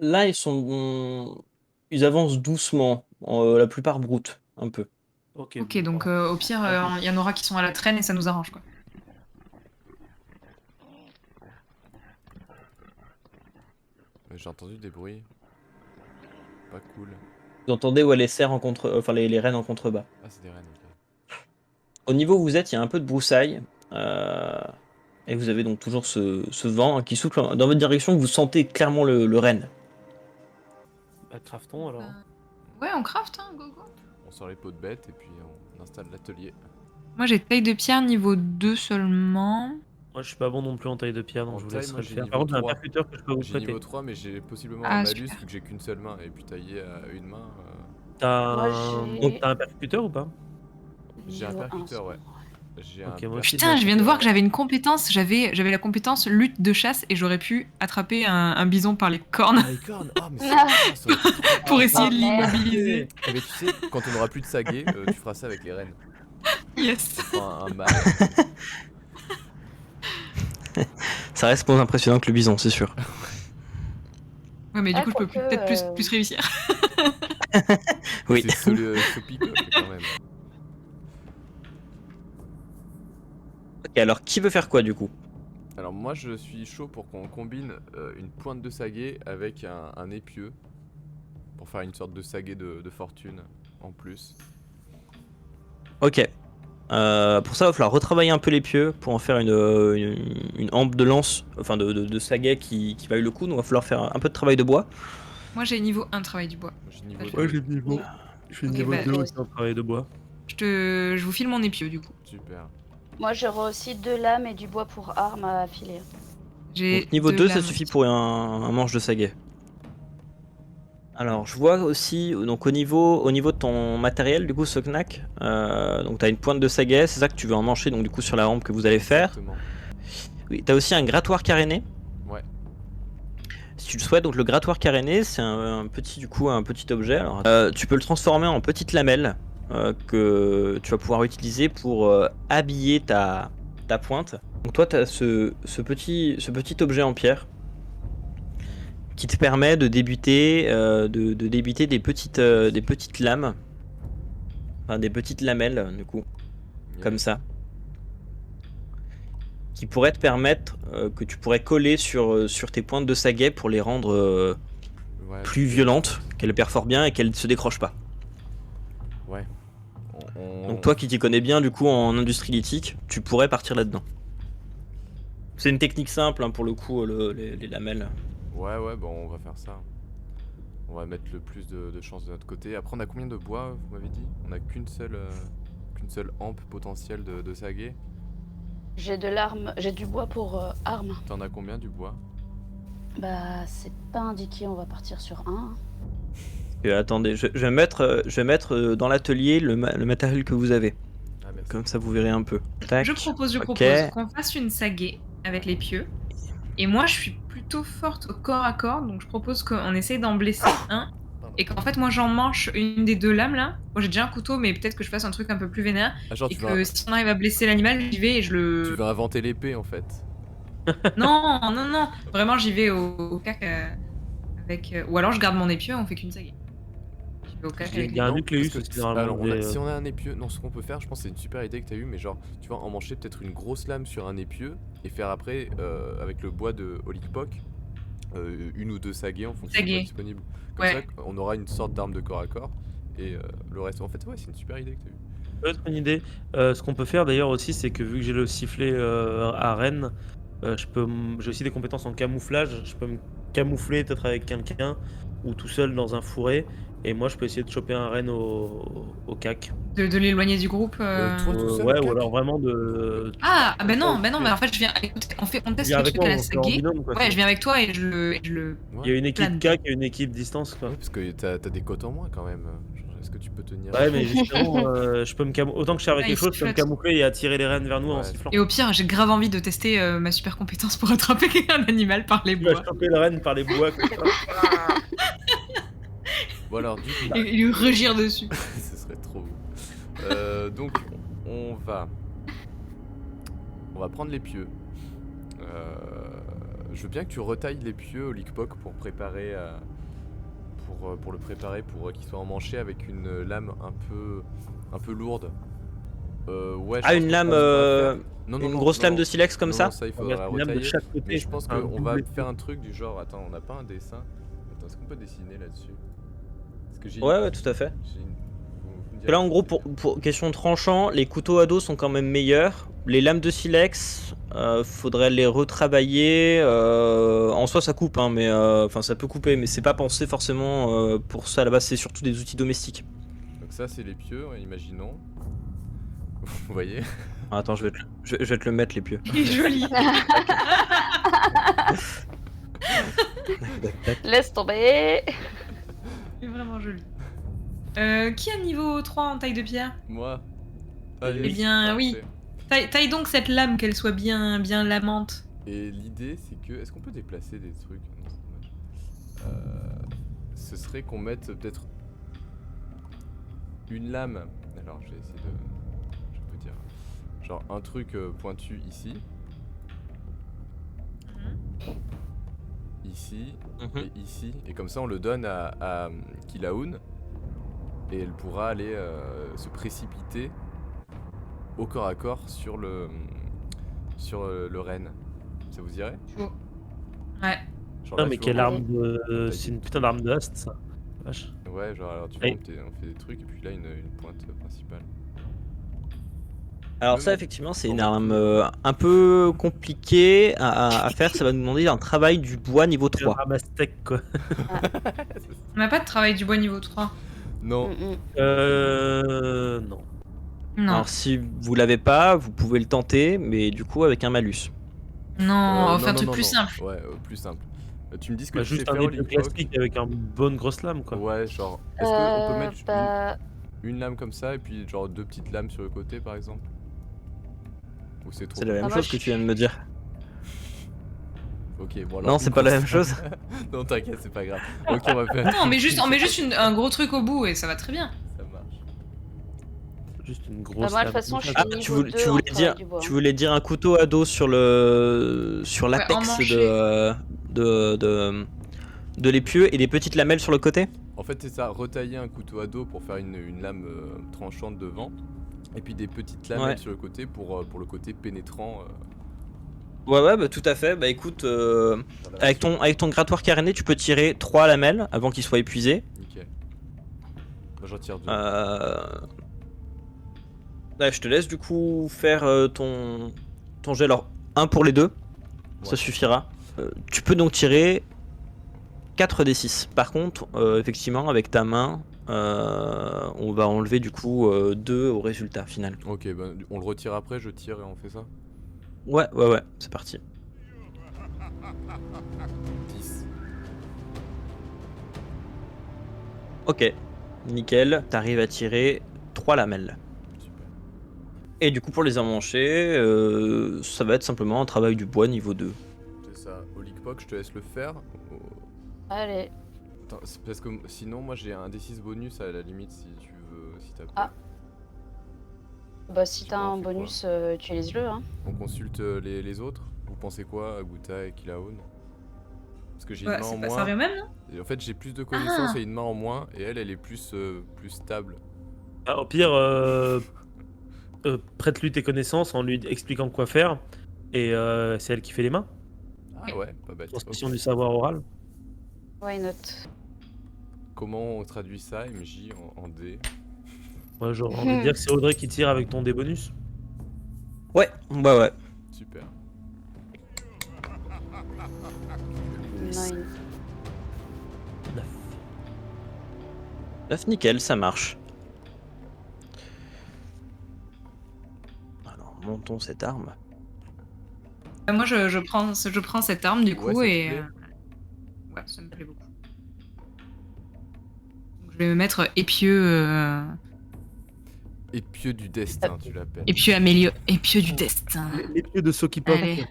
Là, ils avancent doucement, la plupart broutent un peu. Ok, Ok, bon, donc voilà. au pire, il y en aura qui sont à la traîne et ça nous arrange, quoi. J'ai entendu des bruits. Pas cool. Vous entendez les cerfs enfin les rennes en contrebas. Ah, c'est des rennes, ok. Au niveau où vous êtes, il y a un peu de broussailles. Et vous avez donc toujours ce vent hein, qui souffle dans votre direction. Vous sentez clairement le renne. Bah, craftons alors. Ouais, on craft, hein, go go. On sort les pots de bête et puis on installe l'atelier. Moi, j'ai taille de pierre niveau 2 seulement. Moi, je suis pas bon non plus en taille de pierre, donc En je vous taille, laisserai moi, le j'ai faire. niveau Par contre, j'ai un 3. percuteur que je peux vous J'ai prêter. niveau 3, mais j'ai possiblement Ah, un malus super. vu que j'ai qu'une seule main. Et puis tailler à une main. Moi, Donc, j'ai t'as un percuteur ou pas? J'ai un niveau 1 percuteur, ouais. seulement. J'ai Ok, un moi aussi, Putain, je viens de percuteur. voir que j'avais une compétence. J'avais la compétence lutte de chasse et j'aurais pu attraper un bison par les cornes Ah, les cornes. Oh, mais c'est Ah. ah, ça aurait été trop pour cool. essayer Ah, de merde. l'immobiliser. Eh ben, tu sais, quand on aura plus de saguet, tu feras ça avec les rennes. Yes. On fera un mâle. Ça reste moins impressionnant que le bison, c'est sûr. Ouais, mais du Ah, coup, je peux quoique, peut-être plus réussir. Oui. C'est Sopicoff quand même. Ok, alors qui veut faire quoi du coup? Alors moi je suis chaud pour qu'on combine une pointe de saguet avec un épieu pour faire une sorte de saguet de fortune en plus. Ok. Pour ça, il va falloir retravailler un peu les pieux pour en faire une hampe de lance, enfin de saguet qui vaille le coup. Donc il va falloir faire un peu de travail de bois. Moi, j'ai niveau 1 travail du bois. J'ai niveau Ouais, 2. j'ai niveau. Je suis Ok, niveau bah, 2 moi aussi en travail de bois. Je vous file mon épieu, du coup. Super. Moi, j'aurai aussi 2 lames et du bois pour armes à affiler. J'ai Donc, niveau 2 2, ça lames. suffit pour un manche de saguet. Alors, je vois aussi, donc au niveau de ton matériel, du coup, Soknak, donc tu as une pointe de saguet, c'est ça que tu veux emmancher, donc du coup, sur la hampe que vous allez faire. Exactement. Oui, tu as aussi un grattoir caréné. Ouais. Si tu le souhaites, donc le grattoir caréné, c'est un petit objet. Alors, tu peux le transformer en petite lamelle que tu vas pouvoir utiliser pour habiller ta pointe. Donc toi, tu as ce petit objet en pierre qui te permet de débuter, des petites lames, enfin des petites lamelles du coup, comme Yes. ça, qui pourraient te permettre que tu pourrais coller sur tes pointes de saguet pour les rendre Ouais, plus c'est- violentes, qu'elles perforent bien et qu'elles ne se décrochent pas. Ouais. Donc toi qui t'y connais bien du coup en industrie lithique, tu pourrais partir là-dedans. C'est une technique simple hein, pour le coup, les lamelles. Ouais, bon on va faire ça. On va mettre le plus de chance de notre côté. Après on a combien de bois, vous m'avez dit? On a qu'une seule hampe potentielle de saguet. J'ai du bois pour armes. T'en as combien du bois? Bah, c'est pas indiqué, on va partir sur 1. Attendez, je vais mettre dans l'atelier le matériel que vous avez. Ah merci. Comme ça vous verrez un peu. Tac. Je propose Ok. qu'on fasse une saguet avec les pieux. Et moi, je suis plutôt forte au corps à corps, donc je propose qu'on essaye d'en blesser un. Pardon. Et qu'en fait, moi, j'en manche une des 2 lames là. Moi, j'ai déjà un couteau, mais peut-être que je fasse un truc un peu plus vénère. Ah genre Et que si on arrive à blesser l'animal, j'y vais et je tu le. veux inventer l'épée en fait. Non, non, non. Vraiment, j'y vais au cac avec. Ou alors, je garde mon épieu et on fait qu'une saguet. J'y vais au cac avec Il y a un Non, nucléus parce que aussi normalement. alors, si on a un épieu, non, ce qu'on peut faire, je pense que c'est une super idée que t'as eu, mais genre, tu vois, emmancher peut-être une grosse lame sur un épieu et faire après, avec le bois de Holikpok, une ou deux saguets en fonction du bois Saguets. disponible. Comme Ouais. ça, on aura une sorte d'arme de corps à corps et le reste. En fait, ouais, c'est une super idée que t'as eu. Peut-être une idée. Ce qu'on peut faire d'ailleurs aussi, c'est que vu que j'ai le sifflet à Rennes, j'ai aussi des compétences en camouflage. Je peux me camoufler peut-être avec quelqu'un ou tout seul dans un fourré. Et moi, je peux essayer de choper un renne au cac. De l'éloigner du groupe. Toi, tout seul, Ouais, au ou cac alors vraiment de. Ah, bah non, mais en fait, je viens. Écoute, on teste Viens le avec truc moi, à la on fait en Sagi. binôme, quoi. Ouais, je viens avec toi et je le. Ouais. Il y a une équipe Plane. cac et une équipe distance, quoi. Ouais, parce que t'as des côtes en moins quand même. Genre, est-ce que tu peux tenir Ouais, mais justement, je peux me autant que je suis avec Ouais, quelque il chose, je peux me sifflote. camoufler et attirer les rennes vers nous en Ouais. sifflant. Et au pire, j'ai grave envie de tester ma super compétence pour attraper un animal par les Tu vas bois. choper le renne par les bois, comme ça. Bon alors du coup, Et lui rugir dessus. ce serait trop beau. Donc on va prendre les pieux. Je veux bien que tu retailles les pieux au Lickpock pour préparer pour le préparer pour qu'il soit emmanché avec une lame un peu lourde. Ouais. je Ah, pense une qu'on lame, pourra faire. Non, une non, grosse non, lame non. de silex comme Non, ça non, ça il On faudra va mettre une lame de retailler. chaque côté. Mais je pense un qu'on va double faire un truc du genre. Attends, on n'a pas un dessin. Attends, est-ce qu'on peut dessiner là-dessus? Parce que j'ai. Ouais, tout à fait. Vous me Que direz là, en si gros, c'est bien. pour question tranchant, les couteaux à dos sont quand même meilleurs. Les lames de silex, faudrait les retravailler. En soi, ça coupe, hein, mais enfin, ça peut couper, mais c'est pas pensé forcément pour ça. À la base, c'est surtout des outils domestiques. Donc ça c'est les pieux, imaginons. Vous voyez? Ah, attends, je vais te le mettre, les pieux. Il est joli. Laisse tomber. Il est vraiment joli. Qui a niveau 3 en taille de pierre? Moi. Eh bien, oui. Taille donc cette lame, qu'elle soit bien lamante. Et l'idée c'est que... Est-ce qu'on peut déplacer des trucs? Non, c'est dommage. Ce serait qu'on mette peut-être une lame. Alors je vais essayer de... Je peux dire... Genre un truc pointu ici. Ici. Mhm. Et ici. Et comme ça on le donne à Kilaun. Et elle pourra aller se précipiter au corps à corps sur le renne. Ça vous irait? Chaud. Ouais. Genre Non, là, mais tu quelle vois, arme de. C'est une putain d'arme de host, ça. Vache. Ouais, genre alors tu vois, Hey. on fait des trucs et puis là une pointe principale. Alors Mais ça, bon, effectivement, c'est on une va arme plus- un peu compliquée à faire. Ça va nous demander un travail du bois niveau C'est une 3. arme à steak, quoi. On n'a pas de travail du bois niveau 3. Non, Non. Non. Alors si vous l'avez pas, vous pouvez le tenter, mais du coup avec un malus. Non, on va faire un non, truc non, plus non. simple. Ouais, plus simple. Tu me dis ce que Bah, tu sais juste un faire au épée Lickpock. classique avec une bonne grosse lame, quoi. Ouais, genre, est-ce qu'on peut mettre Bah, une lame comme ça et puis genre deux petites lames sur le côté par exemple? Ou c'est trop? C'est la même Ah, moi, chose que tu viens de me dire. Ok, bon alors. Non, une c'est pas la grosse même chose. lame. Non, t'inquiète, c'est pas grave. Ok, on va faire. Non, mais juste, on met juste un gros truc au bout et ça va très bien. Ça marche. Juste une grosse moi, de toute lame. façon, je suis Ah, niveau tu voulais, 2 tu en voulais travail dire, du bois. tu voulais dire un couteau à dos sur l'apex emmanché. de l'épieu et des petites lamelles sur le côté. En fait, c'est ça, retailler un couteau à dos pour faire une lame tranchante devant, et puis des petites lames Ouais. sur le côté pour le côté pénétrant. Ouais, bah tout à fait. Bah écoute, dans la avec ton grattoir caréné, tu peux tirer 3 lamelles avant qu'ils soient épuisés. Nickel. Moi, j'en tire deux. Ouais, je te laisse du coup faire ton jet. Alors, un pour les deux, ça Ouais. suffira. Tu peux donc tirer 4 des 6. Par contre, effectivement, avec ta main, on va enlever du coup 2 au résultat final. Ok, ben on le retire après, je tire et on fait ça. Ouais, c'est parti. 10. Ok, nickel, t'arrives à tirer 3 lamelles. Super. Et du coup, pour les emmancher, ça va être simplement un travail du bois niveau 2. C'est ça. Au Lickpock, je te laisse le faire. Allez. Attends, c'est parce que sinon, moi j'ai un D6 bonus à la limite si tu veux, si t'as peur. Ah. Bah, si Je t'as sais pas, un on fait quoi bonus, utilise-le. Hein. On consulte les autres. Vous pensez quoi, Aguta et Kilaun? Parce que j'ai une Ouais, main en c'est pas moins. ça revient même, non? Et en fait, j'ai plus de connaissances Ah. et une main en moins, et elle est plus stable. Ah, au pire, prête-lui tes connaissances en lui expliquant quoi faire. Et c'est elle qui fait les mains. Ah ouais, pas bête. Transmission Ok. du savoir oral. Why not? Comment on traduit ça, MJ, en D? Moi, j'aurais envie de dire que c'est Audrey qui tire avec ton dé bonus. Ouais. Super. 9. 9. 9, nickel, ça marche. Alors, montons cette arme. Moi, je prends cette arme du coup Ouais, ça te et plaît ouais, ça me plaît beaucoup. Donc, je vais me mettre épieu, Épieu du destin, tu l'appelles. épieu du destin. Les pieds de Sokipok. Allez.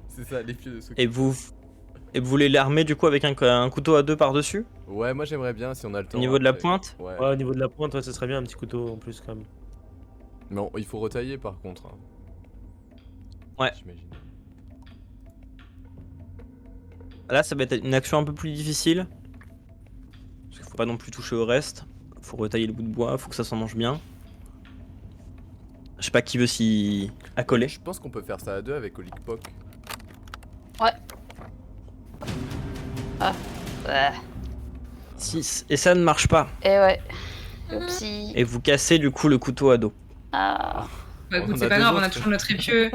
C'est ça, l'épieu de Soki. Et vous voulez l'armer du coup avec un couteau à 2 par-dessus? Ouais, moi j'aimerais bien si on a le temps. Au niveau de la après. pointe? Ouais. Ouais, au niveau de la pointe, ouais, ça serait bien un petit couteau en plus quand même. Mais il faut retailler par contre. Hein. Ouais. J'imagine. Là, ça va être une action un peu plus difficile. Parce qu'il faut pas non plus toucher au reste. Faut retailler le bout de bois, faut que ça s'en mange bien. Je sais pas qui veut s'y accoler. Je pense qu'on peut faire ça à deux avec Olikpok. Ouais. 6. Et ça ne marche pas. Et ouais. Oupsie. Et vous cassez du coup le couteau à dos. Ah. Bah écoute, On c'est a pas deux grave, on a autres. toujours notre épieu.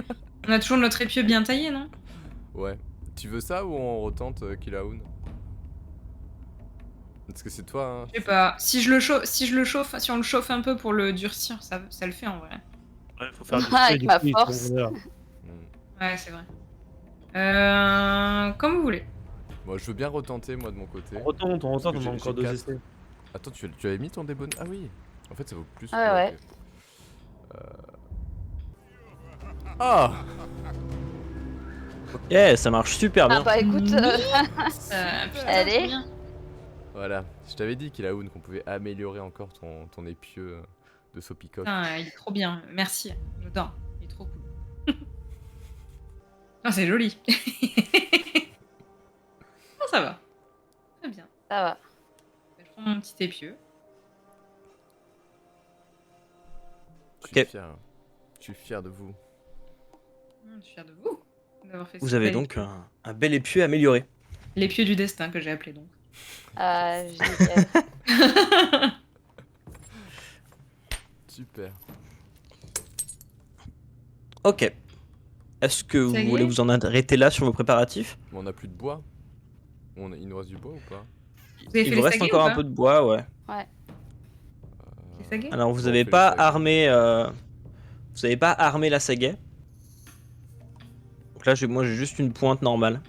On a toujours notre épieu bien taillé, non? Ouais. Tu veux ça ou on retente Kilaoun? Parce que c'est toi, hein. Je sais pas. Si on le chauffe un peu pour le durcir, ça le fait en vrai. Ouais, faut faire du Avec du ma coup, il force. faut- Hmm. Ouais, c'est vrai. Comme vous voulez. Moi je veux bien retenter moi de mon côté. On retente, on Parce que a j'ai encore 2 quatre. essais. Attends, tu avais mis ton débonnaire? Ah oui. En fait ça vaut plus. Ah ouais. Ah. Yeah, ça marche super Ah bien. bah écoute, Putain, Allez. trop bien. Voilà. Je t'avais dit Kilaoun qu'on pouvait améliorer encore ton épieu de Sopikok. Putain, il est trop bien. Merci. J'adore. Il est trop cool. Ah, c'est joli. Ah, ça va. Très bien. ça va. Je prends mon petit épieu. Je suis Ok. fier. Je suis fier de vous. Je suis fière de vous d'avoir fait Vous ce avez bel donc épieu. un bel épieu amélioré. L'épieu du destin que j'ai appelé donc. Ah, génial. Super. Ok. Est-ce que vous Ça y voulez est vous en arrêter là sur vos préparatifs? Mais on a plus de bois. Il nous reste du bois ou pas? Vous avez fait Il les vous reste saguets encore ou un pas peu de bois, ouais. Les saguets Alors vous Bon, on n'avez fait les pas saguets. armé, vous avez pas armé la sagaie. Donc là, moi j'ai juste une pointe normale.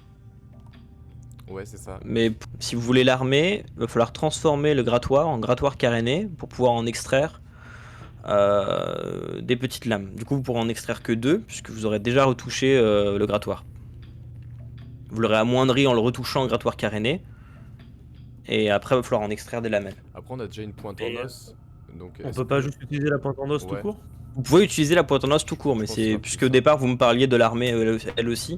Ouais, c'est ça. Mais si vous voulez l'armer, il va falloir transformer le grattoir en grattoir caréné pour pouvoir en extraire des petites lames. Du coup, vous pourrez en extraire que 2 puisque vous aurez déjà retouché le grattoir. Vous l'aurez amoindri en le retouchant en grattoir caréné. Et après, il va falloir en extraire des lamelles. Après, on a déjà une pointe Et, en os. Donc, On est-ce peut pas que- juste utiliser la pointe en os tout Ouais. court? Vous pouvez utiliser la pointe en os tout court, mais Je pense que ce c'est sera plus puisque au simple. départ vous me parliez de l'armée elle aussi.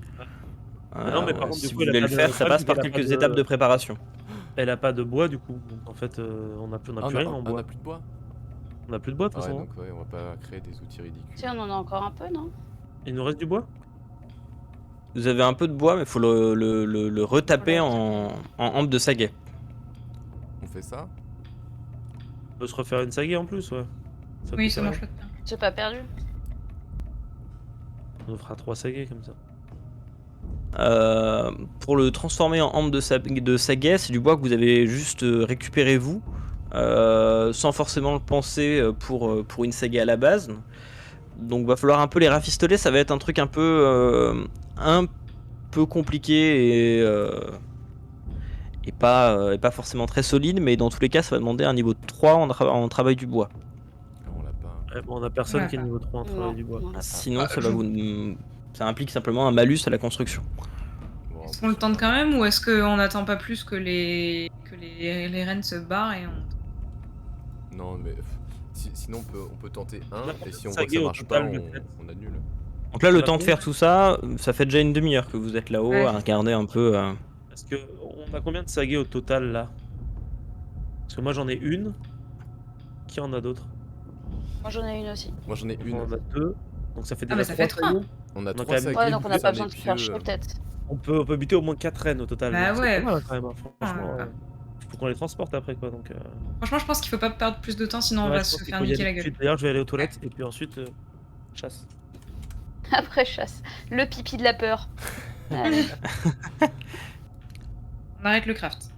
non, mais par contre, si du vous coup, elle a voulez pas le de- faire, ça le passe problème, par c'est qu'elle a quelques pas de- étapes de préparation. Elle a pas de bois du coup. Donc en fait, on a plus Ah, rien en on bois. a plus de bois. On a plus de bois de Ah toute ouais, façon. donc ouais, on va pas créer des outils ridicules. Si, on en a encore un peu, non? Il nous reste du bois? Vous avez un peu de bois, mais il faut le retaper en hampe de sagaie. On fait ça? On peut se refaire une sagaie en plus, ouais. Oui, coûte ça rien. mange pas de pain. J'ai pas perdu. On nous fera 3 saguets comme ça. Pour le transformer en hampe de sagaie, c'est du bois que vous avez juste récupéré vous, sans forcément le penser pour une sagaie à la base. Donc va falloir un peu les rafistoler, ça va être un truc un peu compliqué et pas forcément très solide, mais dans tous les cas ça va demander un niveau 3 en travail du bois. On l'a pas. Ouais, bon, on a personne Ouais, qui est niveau 3 en Non, travail du bois. on l'a pas. Sinon Ah, ça va ça implique simplement un malus à la construction. Bon, Est-ce qu'on le tente quand même ou est-ce qu'on n'attend pas plus que les rennes se barrent et on... Non, mais sinon on peut tenter un, et si on voit que Sagaie ça au marche total, pas, le on, fait. on annule. Donc là le Bah, temps de oui. faire tout ça, ça fait déjà une demi-heure que vous êtes là-haut Ouais. à regarder un peu. Parce que on a combien de saguets au total là? Parce que moi j'en ai une. Qui en a d'autres? Moi j'en ai une aussi. Moi j'en ai une. On en a 2. Donc ça fait Ah, déjà mais ça fait 3 trois. saguets. On a Donc, 3 quand même- sacs. Ouais, donc on n'a pas besoin de se faire chier peut-être. On peut buter au moins 4 rennes au total. Bah donc c'est ouais. pas mal, quand même, hein, franchement. Ouais. Faut qu'on les transporte après quoi. Donc, Franchement, je pense qu'il faut pas perdre plus de temps sinon on ouais, va je se pense qu'il faire faut y niquer aller la tout de gueule. suite. D'ailleurs, je vais aller aux toilettes et puis ensuite chasse. Après chasse. Le pipi de la peur. Allez. On arrête le craft.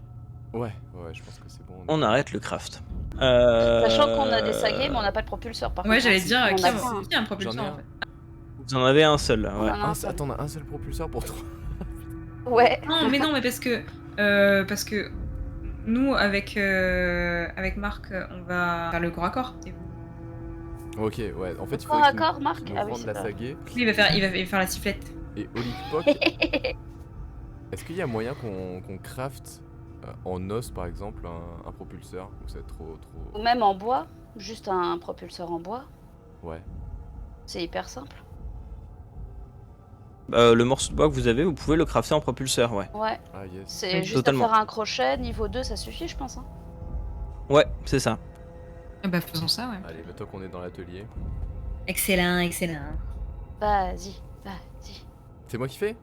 Ouais, je pense que c'est bon. On arrête le craft. Sachant qu'on a des saguets, mais on n'a pas de propulseur par Ouais, contre. j'allais dire, On qui a a pas un- qui a un propulseur J'en ai en un. fait? Vous en avez un seul là, on ouais. en a un seul. Attends, on a un seul propulseur pour 3. Ouais. Non, mais parce que nous, avec Marc, on va faire le corps à corps. Et vous Ok, ouais, en fait, il Corps faudrait à qu'il corps, Marc qu'il nous Ah oui, rende c'est la ça. saguée. Lui, il va faire la sifflette. Et Olikpok, est-ce qu'il y a moyen qu'on craft en os par exemple un propulseur ou c'est trop. Ou même en bois, juste un propulseur en bois. Ouais. C'est hyper simple. Le morceau de bois que vous avez, vous pouvez le crafter en propulseur, ouais. Ouais. Ah yes. C'est Oui, juste totalement. à faire un crochet, niveau 2, ça suffit, je pense. Hein. Ouais, c'est ça. Ah bah faisons ça, ouais. Allez, maintenant qu'on est dans l'atelier. Excellent. Vas-y. C'est moi qui fais?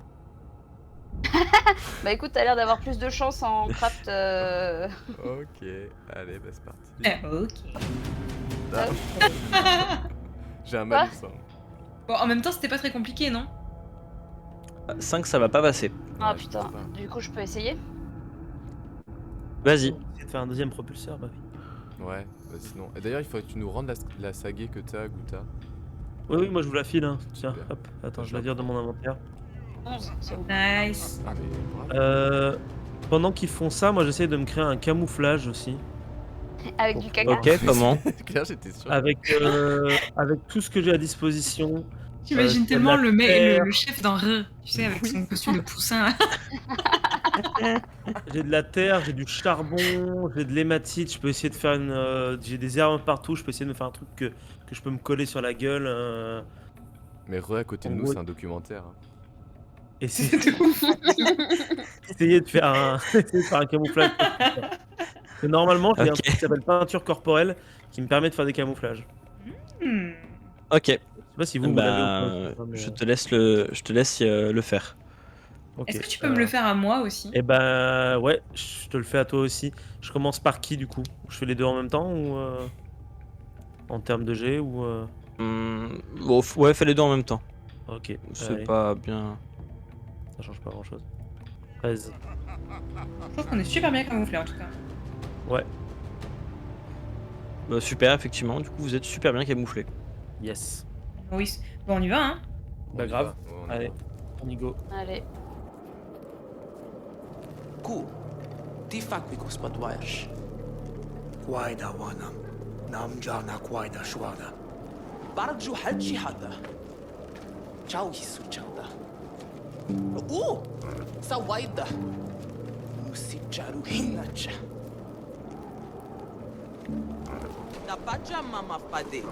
Bah écoute, t'as l'air d'avoir plus de chance en craft. Ok, allez, bah c'est parti. Ok. J'ai un malus. Hein. Bon, en même temps, c'était pas très compliqué, non? 5, ça va pas passer. Ah Ouais, je putain, pense pas. du coup je peux essayer. Vas-y. Essayer de faire un deuxième propulseur, bah oui. Ouais, bah sinon. Et d'ailleurs, il faudrait que tu nous rendes la saguée que t'as, Gouta. Oui, moi je vous la file, hein. Tiens, Super. hop, attends, Je je vais la dire dans mon inventaire. 11, c'est bon. Nice. Ah, mais bravo. Pendant qu'ils font ça, moi j'essaie de me créer un camouflage aussi. Avec du caca. Ok, comment? Claire, j'étais sûr. Avec tout ce que j'ai à disposition. J'imagine de tellement la le terre. chef d'un re, tu sais, avec son costume de poussin. J'ai de la terre, j'ai du charbon, j'ai de l'hématite, je peux essayer de faire j'ai des herbes partout, je peux essayer de me faire un truc que je peux me coller sur la gueule. Mais à côté de En nous, gros- c'est un documentaire. Hein. Essayer, essayer de faire un camouflage. Et normalement, j'ai un Ok. truc qui s'appelle peinture corporelle qui me permet de faire des camouflages. Hmm. Ok. Je sais pas si vous l'avez ou Bah, pas. Mais, je te laisse le faire. ok. Est-ce que tu peux me le faire à moi aussi? Eh ben ouais, je te le fais à toi aussi. Je commence par qui du coup? Je fais les deux en même temps ou en termes de G ou Bon, ouais, fais les deux en même temps. Ok. C'est allez, pas bien. ça change pas grand chose. 13. Je trouve qu'on est super bien camouflé en tout cas. Ouais. Bah, super, effectivement. Du coup, vous êtes super bien camouflé. Yes. Oui. Bon, on y va, hein? On Bah y grave. va. Ouais, on y Allez, va. on y go. Allez. Ku, tifak mi gospodwash. Quaida wanam, namjana quaida shwada. Barju halchi hada. Chau hisu chauda. Oh, sawaida. Musicharu hinacha. Na paja mama pade.